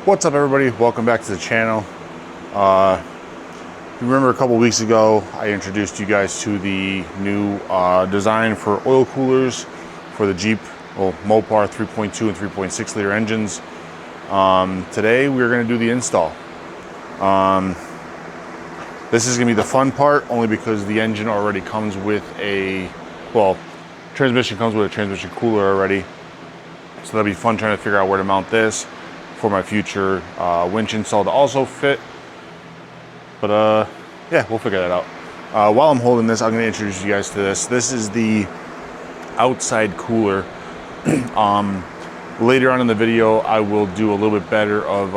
What's up, everybody? Welcome back to the channel. You remember a couple weeks ago I introduced you guys to the new design for oil coolers for the Jeep Mopar 3.2 and 3.6 liter engines. Today we're going to do the install. This is going to be the fun part, only because the engine already comes with transmission comes with a transmission cooler already, so that'll be fun trying to figure out where to mount this for my future winch install to also fit. But yeah, we'll figure that out. While I'm holding this, I'm going to introduce you guys to this. This is the outside cooler. Later on in the video, I will do a little bit better of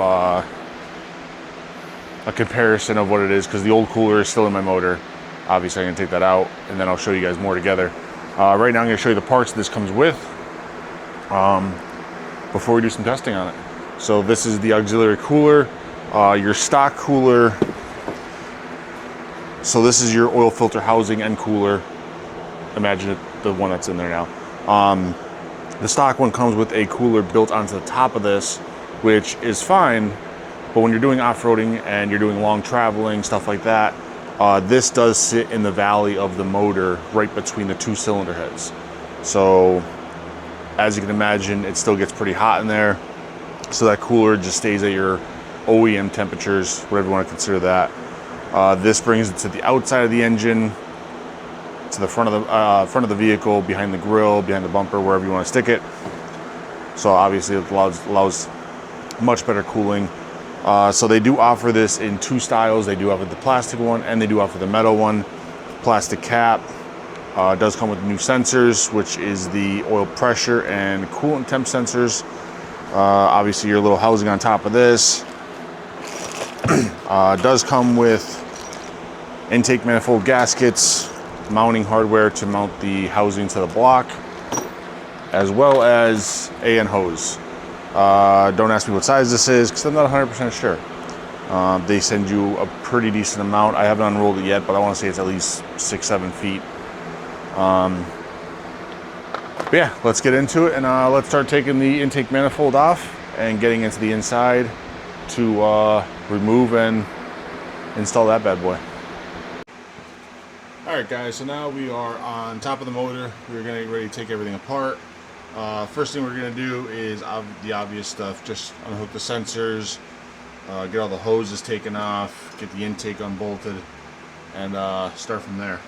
a comparison of what it is, because the old cooler is still in my motor. Obviously, I'm going to take that out, and then I'll show you guys more together. Right now, I'm going to show you the parts this comes with before we do some testing on it. So this is the auxiliary cooler, your stock cooler. So this is your oil filter housing and cooler. Imagine it, the one that's in there now. The stock one comes with a cooler built onto the top of this, which is fine. But when you're doing off-roading and you're doing long traveling, stuff like that, this does sit in the valley of the motor right between the two cylinder heads. So as you can imagine, it still gets pretty hot in there. So that cooler just stays at your OEM temperatures, whatever you want to consider that. This brings it to the outside of the engine, to the front of the vehicle, behind the grill, behind the bumper, wherever you want to stick it. So obviously it allows much better cooling. So they do offer this in two styles. They do offer the plastic one and they do offer the metal one. Plastic cap does come with new sensors, which is the oil pressure and coolant temp sensors. Obviously your little housing on top of this does come with intake manifold gaskets, mounting hardware to mount the housing to the block, as well as AN hose. Don't ask me what size this is, because I'm not 100% sure. They send you a pretty decent amount. I haven't unrolled it yet, but I want to say it's at least 6-7 feet. But yeah, let's get into it, and let's start taking the intake manifold off and getting into the inside to remove and install that bad boy. Alright guys, so now we are on top of the motor. We're going to get ready to take everything apart. First thing we're going to do is the obvious stuff. Just unhook the sensors, get all the hoses taken off, get the intake unbolted, and start from there.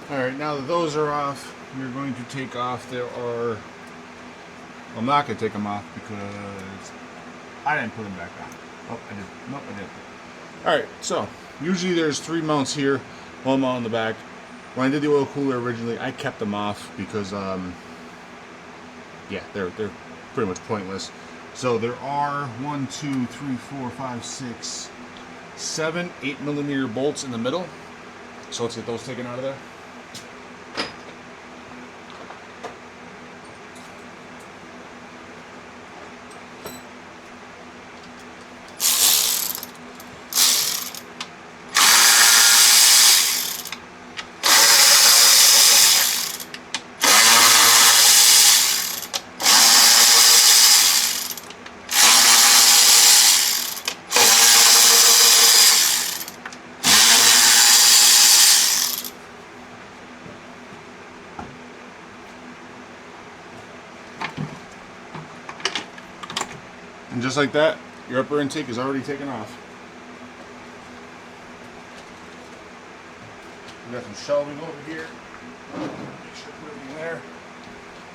Alright, now that those are off, we're going to take off I'm not going to take them off because I didn't put them back on. Oh, I did. Nope, I didn't. Alright, so usually there's 3 mounts here, 1 mount on the back. When I did the oil cooler originally, I kept them off because, yeah, they're pretty much pointless. So there are 1, 2, 3, 4, 5, 6, 7 8mm bolts in the middle. So let's get those taken out of there. And just like that, your upper intake is already taken off. We got some shelving over here. Make sure to put everything there.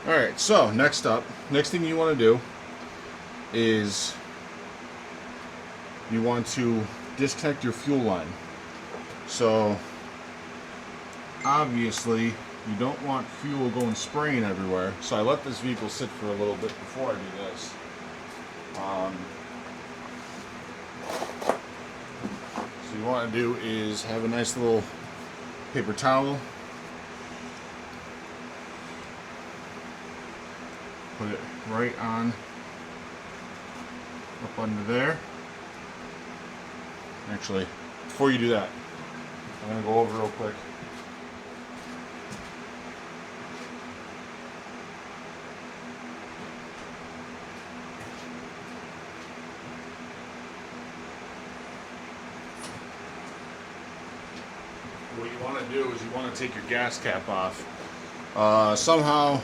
Alright, so next thing you want to do is you want to disconnect your fuel line. So obviously you don't want fuel going spraying everywhere. So I let this vehicle sit for a little bit before I do this. So you want to do is have a nice little paper towel. Put it right on up under there. Actually, before you do that, I'm going to go over real quick. What you want to do is you want to take your gas cap off. Somehow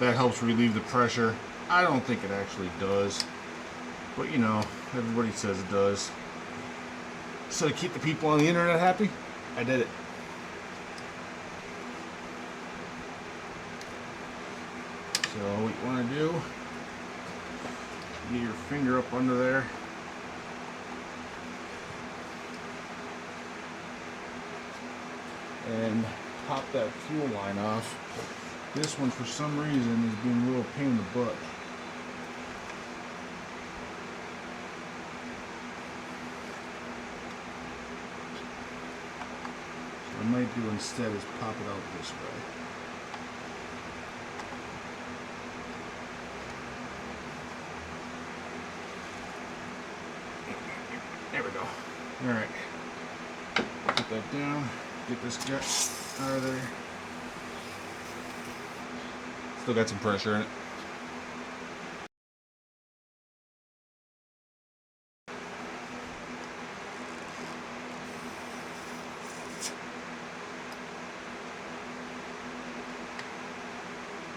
that helps relieve the pressure. I don't think it actually does, but you know, everybody says it does. So to keep the people on the internet happy, I did it. So what you want to do, get your finger up under there. And pop that fuel line off. This one, for some reason, is being a real pain in the butt. So what I might do instead is pop it out this way. There we go. Alright. Put that down. Get this guy out of there. Still got some pressure in it.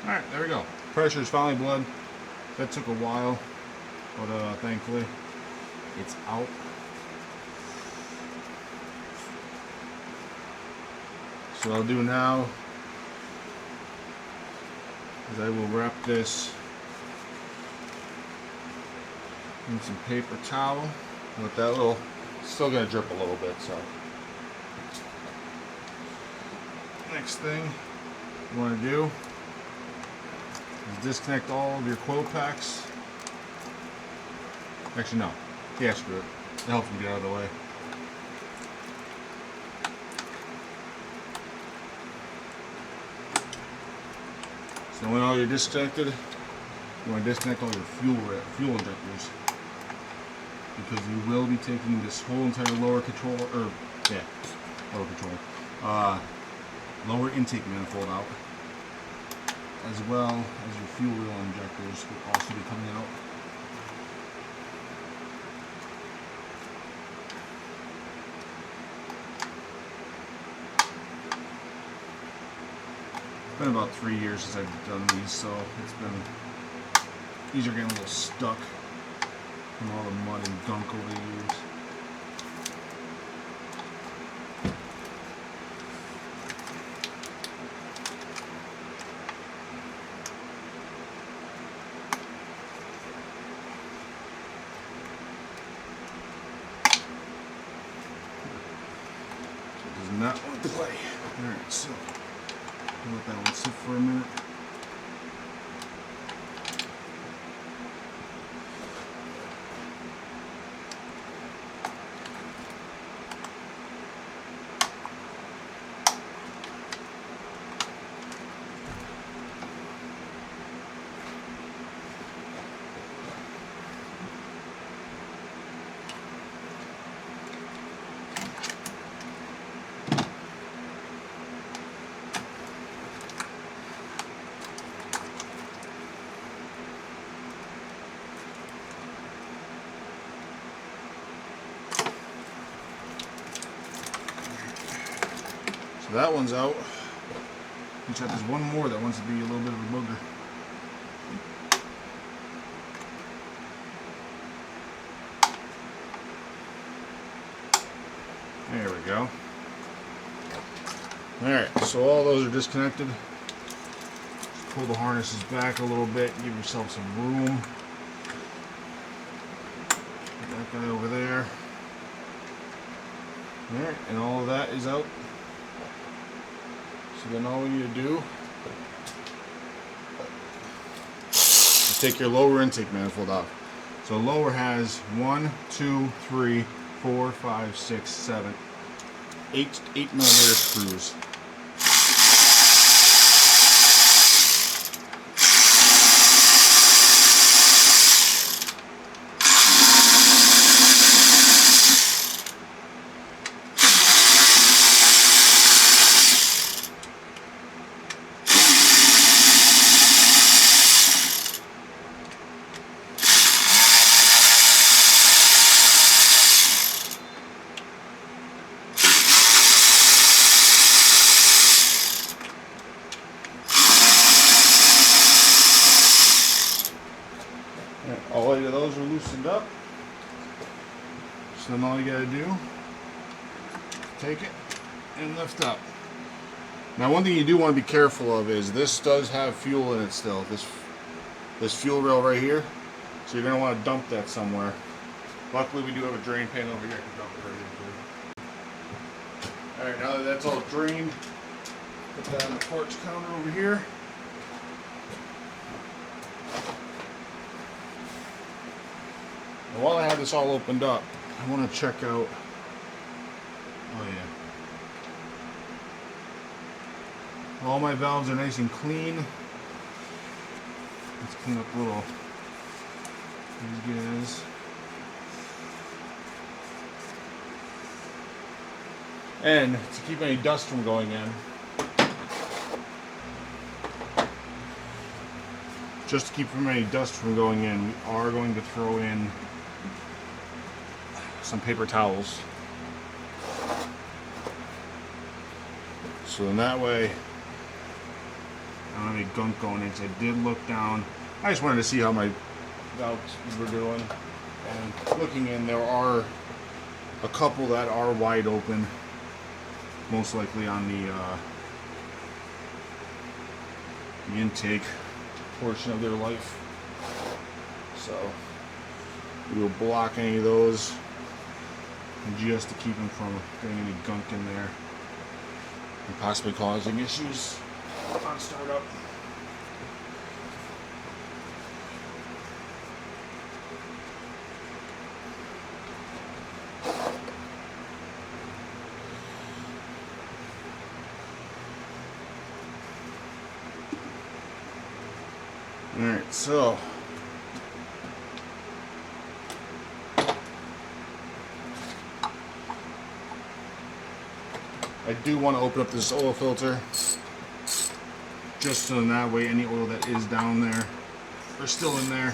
Alright, there we go. Pressure is finally blood. That took a while, but thankfully it's out. So what I'll do now is I will wrap this in some paper towel with that little, still gonna drip a little bit, so. Next thing you wanna do is disconnect all of your coil packs. Actually no, yeah, screw it. It helps me get out of the way. So when all you're disconnected, you want to disconnect all your fuel injectors, because you will be taking this whole entire lower lower intake manifold out, as well as your fuel wheel injectors will also be coming out. It's been about 3 years since I've done these, so these are getting a little stuck from all the mud and gunk over the years. It does not want to play. Alright, so I'll let that one sit for a minute. So that one's out. Looks like there's one more that wants to be a little bit of a booger. go. Alright, so all those are disconnected. Just pull the harnesses back a little bit, give yourself some room. Put that guy over there. Alright, and all of that is out. So then all we need to do is take your lower intake manifold out. So lower has 1, 2, 3, 4, 5, 6, 7, 8mm screws. All 8 of those are loosened up. So then all you gotta do, take it and lift up. Now one thing you do want to be careful of is this does have fuel in it still. This fuel rail right here. So you're gonna want to dump that somewhere. Luckily we do have a drain pan over here I can dump it right into. Alright, now that that's all drained, put that on the quartz counter over here. And while I have this all opened up, I want to check out, oh yeah, all my valves are nice and clean. Let's clean up little these guys. And to keep any dust from going in, just to keep any dust from going in, we are going to throw in some paper towels. So in that way, I don't have any gunk going in, because I did look down. I just wanted to see how my valves were doing. And looking in, there are a couple that are wide open, most likely on the intake portion of their life. So we'll block any of those just to keep them from getting any gunk in there and possibly causing issues on startup. Alright, so I do want to open up this oil filter just so in that way any oil that is down there or still in there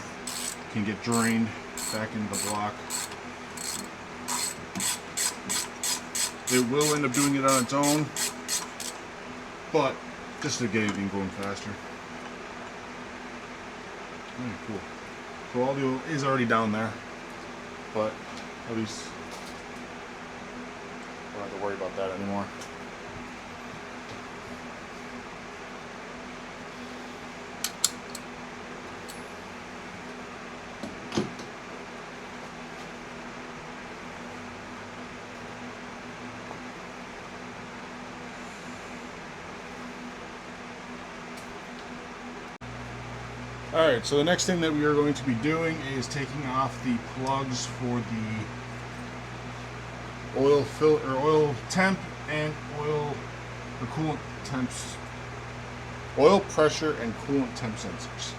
can get drained back into the block. It will end up doing it on its own, but just to get everything going faster. Cool. So all the oil is already down there, but at least I don't have to worry about that anymore. Alright, so the next thing that we are going to be doing is taking off the plugs for the oil filter, oil temp and oil or coolant temps, oil pressure and coolant temp sensors.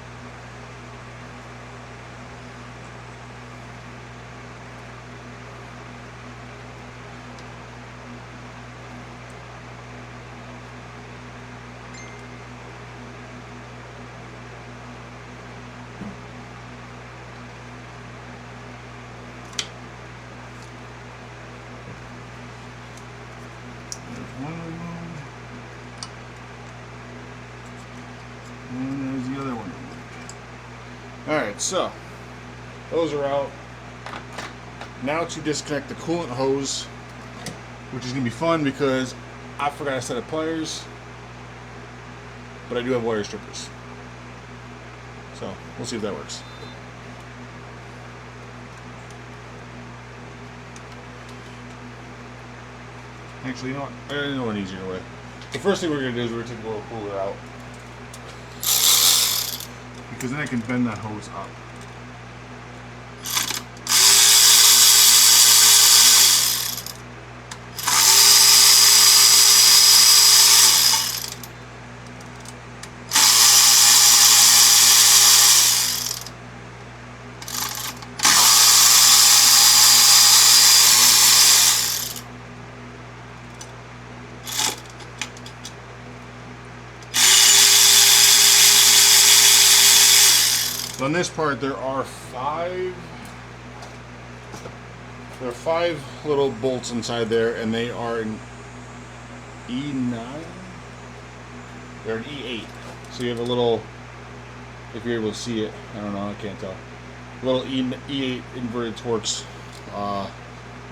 One removed, and there's the other one removed. Alright, so those are out. Now to disconnect the coolant hose which is going to be fun because I forgot a set of pliers, but I do have wire strippers. So we'll see if that works. Actually, you know what? I know an easier way. The first thing we're going to do is we're going to take a little cooler out, because then I can bend that hose up. So on this part, there are five little bolts inside there, and they are an E9. They're an E8. So you have a little, if you're able to see it, I don't know, I can't tell. A little E8 inverted Torx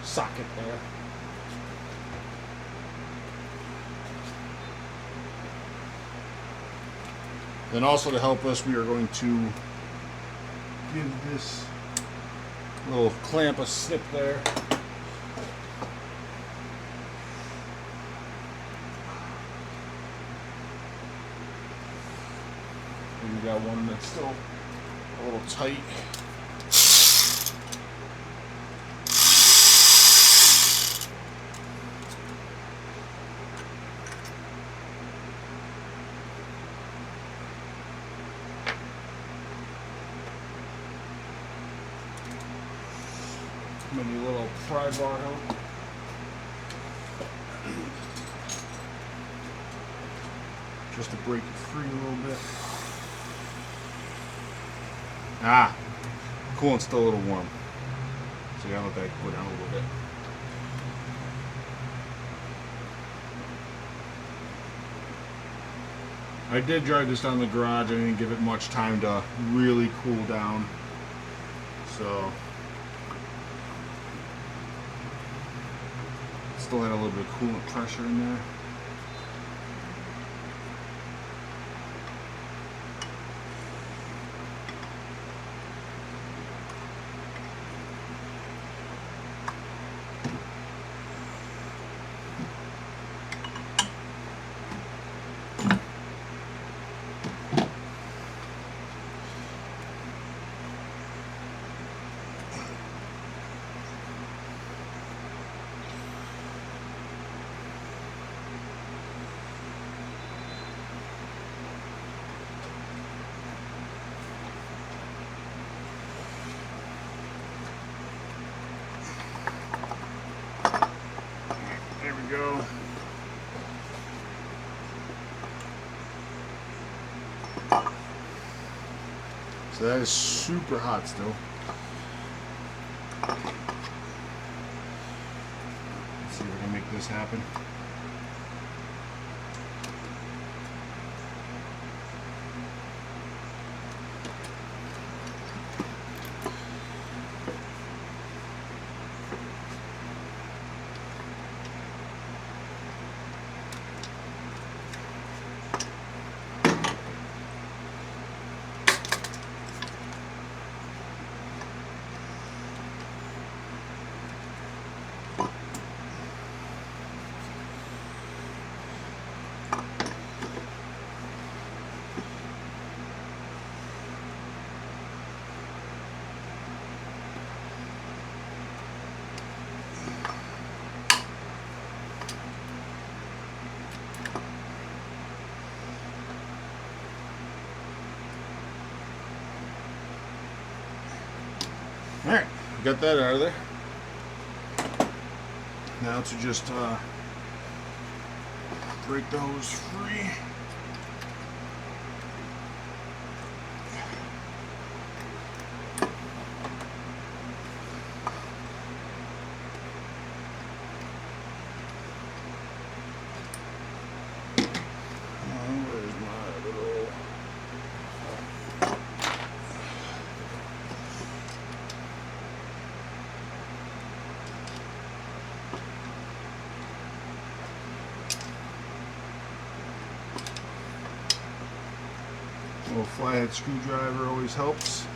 socket there. Then also to help us, we are going to give this little clamp a snip there. And we got one that's still a little tight. Maybe a little pry bar help. Just to break it free a little bit. Ah, coolant's still a little warm, so you gotta let that cool down a little bit. I did drive this down in the garage. I didn't give it much time to really cool down, so still had a little bit of coolant pressure in there. Go. So that is super hot still. Let's see if I can make this happen. Alright, got that out of there. Now to just break the hose free. Where's my little... little flathead screwdriver always helps.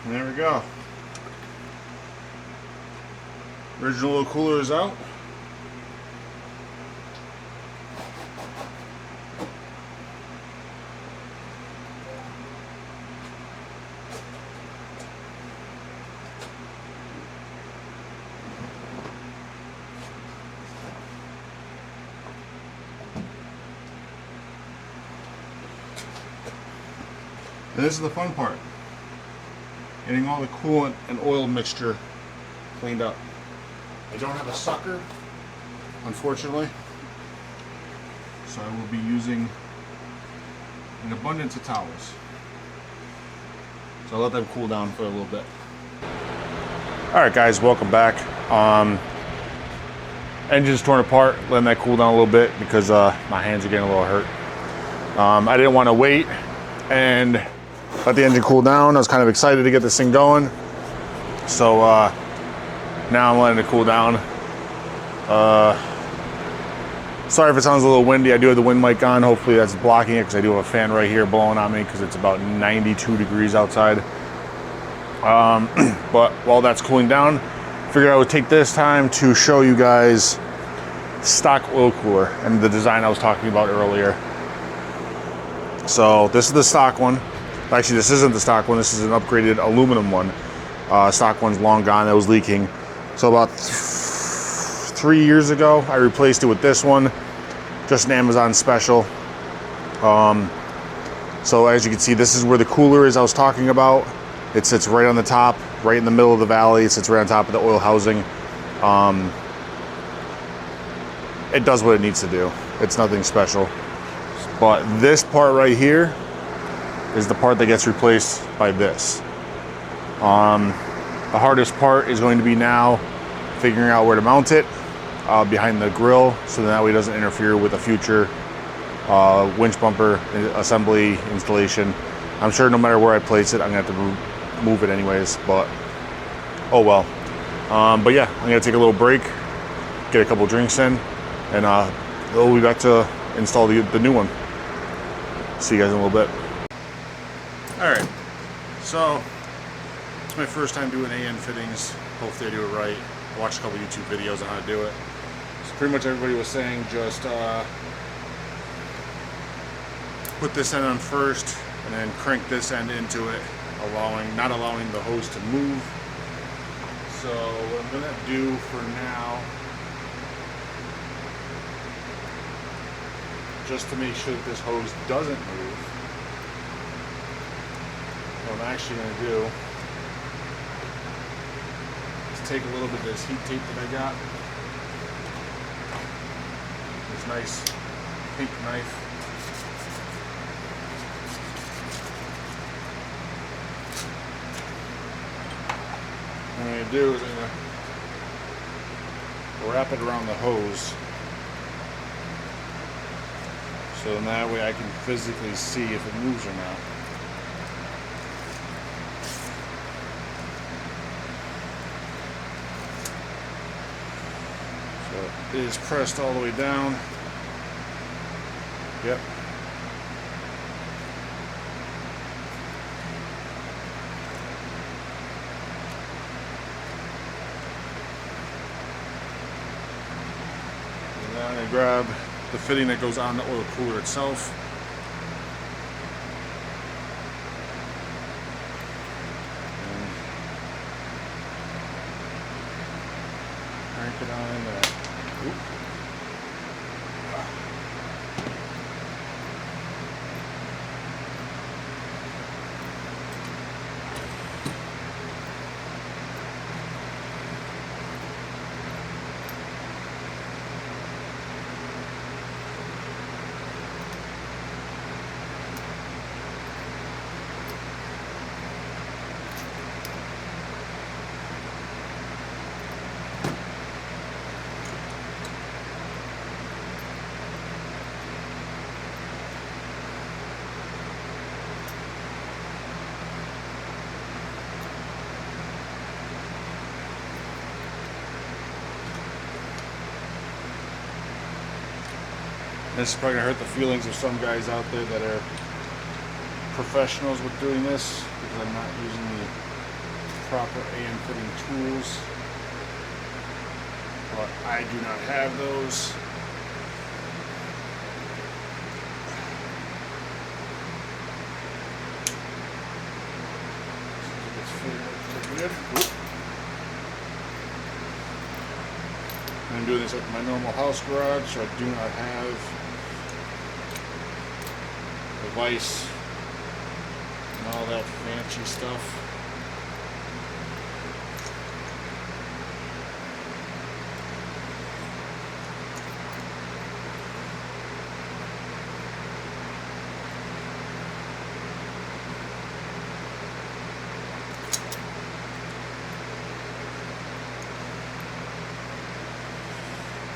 And there we go. Original little cooler is out. And this is the fun part. Getting all the coolant and oil mixture cleaned up. I don't have a sucker, unfortunately, so I will be using an abundance of towels. So I'll let them cool down for a little bit. Alright guys, welcome back. Engine's torn apart, letting that cool down a little bit because my hands are getting a little hurt. I didn't want to wait and let the engine cool down. I was kind of excited to get this thing going. So now I'm letting it cool down. Sorry if it sounds a little windy. I do have the wind mic on. Hopefully that's blocking it because I do have a fan right here blowing on me because it's about 92 degrees outside. But while that's cooling down, I figured I would take this time to show you guys stock oil cooler and the design I was talking about earlier. So this is the stock one. Actually, this isn't the stock one. This is an upgraded aluminum one. Stock one's long gone. That was leaking. So about 3 years ago, I replaced it with this one. Just an Amazon special. So as you can see, this is where the cooler is I was talking about. It sits right on the top, right in the middle of the valley. It sits right on top of the oil housing. It does what it needs to do. It's nothing special. But this part right here is the part that gets replaced by this. The hardest part is going to be now figuring out where to mount it behind the grill so that way it doesn't interfere with a future winch bumper assembly installation. I'm sure no matter where I place it, I'm gonna have to move it anyways, but oh well. But yeah, I'm gonna take a little break, get a couple drinks in, and we'll be back to install the new one. See you guys in a little bit. Alright, so it's my first time doing AN fittings. Hopefully I do it right. I watched a couple YouTube videos on how to do it. So pretty much everybody was saying just put this end on first and then crank this end into it, not allowing the hose to move. So what I'm gonna do for now, just to make sure that this hose doesn't move, what I'm actually going to do is take a little bit of this heat tape that I got, this nice pink knife, what I'm going to do is I'm going to wrap it around the hose. So then that way I can physically see if it moves or not. So it is pressed all the way down. Yep. And then I'm going to grab the fitting that goes on the oil cooler itself. And crank it on there. This is probably gonna hurt the feelings of some guys out there that are professionals with doing this, because I'm not using the proper AM fitting tools. But I do not have those. I'm doing this at my normal house garage, so I do not have the vise and all that fancy stuff.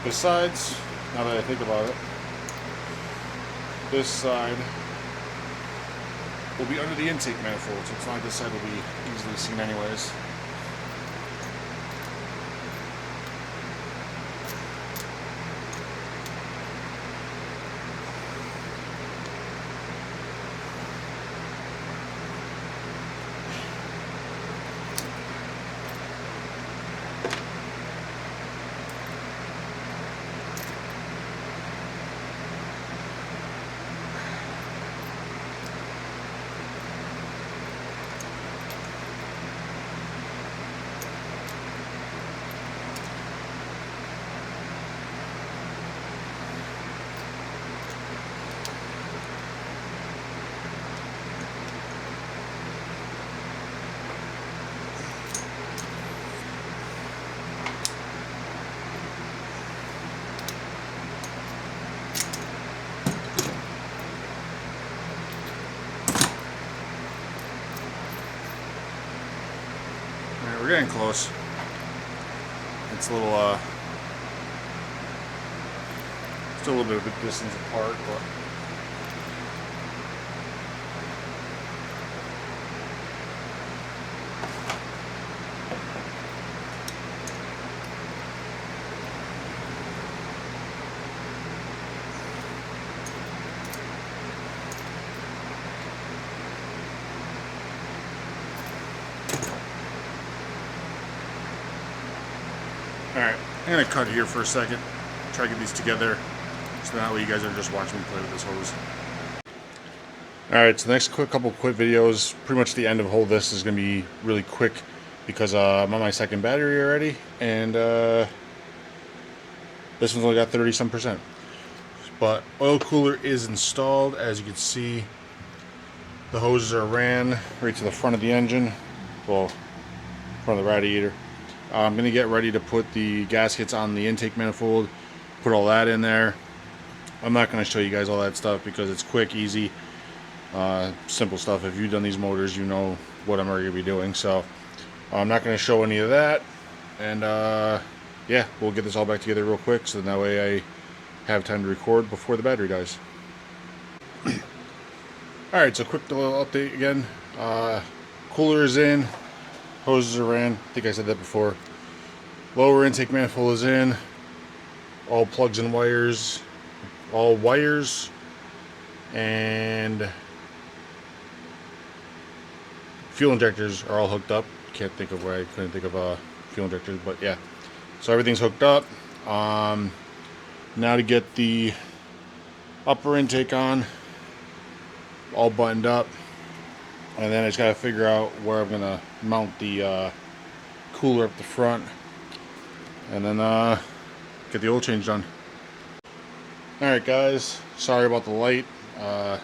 Besides, now that I think about it, this side will be under the intake manifold, so it's not like this side will be easily seen anyways. We're getting close. It's a little, still a little bit of a distance apart, but alright, I'm going to cut here for a second, try to get these together, so that way you guys are just watching me play with this hose. Alright, so the next couple quick videos, pretty much the end of whole this is going to be really quick, because I'm on my second battery already, and this one's only got 30-some%. But oil cooler is installed, as you can see. The hoses are ran right to the front of the engine, well, front of the radiator. I'm going to get ready to put the gaskets on the intake manifold, put all that in there. I'm not going to show you guys all that stuff because it's quick, easy, simple stuff. If you've done these motors, you know what I'm already going to be doing. So I'm not going to show any of that. And yeah, we'll get this all back together real quick, so that way I have time to record before the battery dies. Alright, so quick little update again. Cooler is in. Hoses are ran. I think I said that before. Lower intake manifold is in. All plugs and wires. All wires. And fuel injectors are all hooked up. Can't think of why I couldn't think of fuel injectors, but yeah. So everything's hooked up. Now to get the upper intake on. All buttoned up. And then I just got to figure out where I'm going to mount the cooler up the front. And then get the oil change done. Alright guys, sorry about the light. That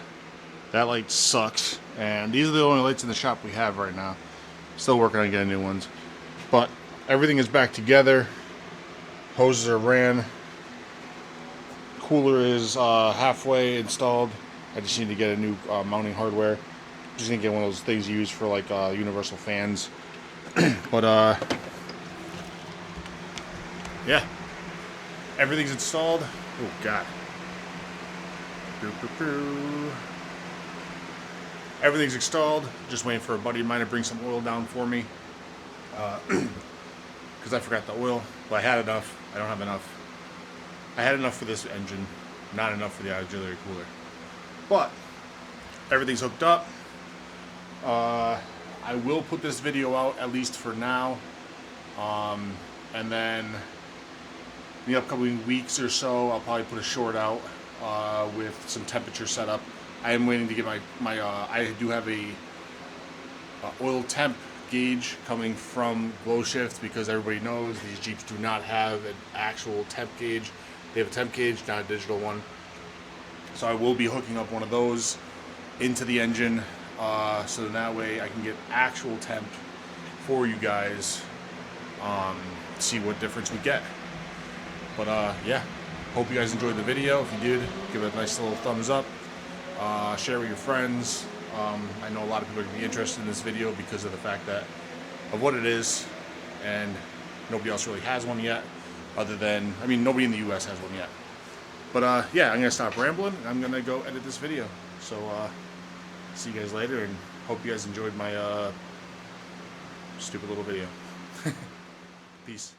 light sucks. And these are the only lights in the shop we have right now. Still working on getting new ones. But everything is back together. Hoses are ran. Cooler is halfway installed. I just need to get a new mounting hardware. Just gonna get one of those things you use for like universal fans. But yeah, everything's installed. Oh god. Everything's installed. Just waiting for a buddy of mine to bring some oil down for me. Because I forgot the oil. Well, I had enough. I don't have enough. I had enough for this engine. not enough for the auxiliary cooler. But everything's hooked up. I will put this video out at least for now, and then in the upcoming weeks or so, I'll probably put a short out with some temperature setup. I am waiting to get my I do have a oil temp gauge coming from Glow Shift, because everybody knows these Jeeps do not have an actual temp gauge. They have a temp gauge, not a digital one. So I will be hooking up one of those into the engine, so that way I can get actual temp for you guys, see what difference we get. But yeah, hope you guys enjoyed the video. If you did, give it a nice little thumbs up, share with your friends. I know a lot of people are going to be interested in this video because of the fact that of what it is, and nobody else really has one yet, other than, I mean, nobody in the US has one yet. But yeah, I'm going to stop rambling, and I'm going to go edit this video. So see you guys later, and hope you guys enjoyed my stupid little video. Peace.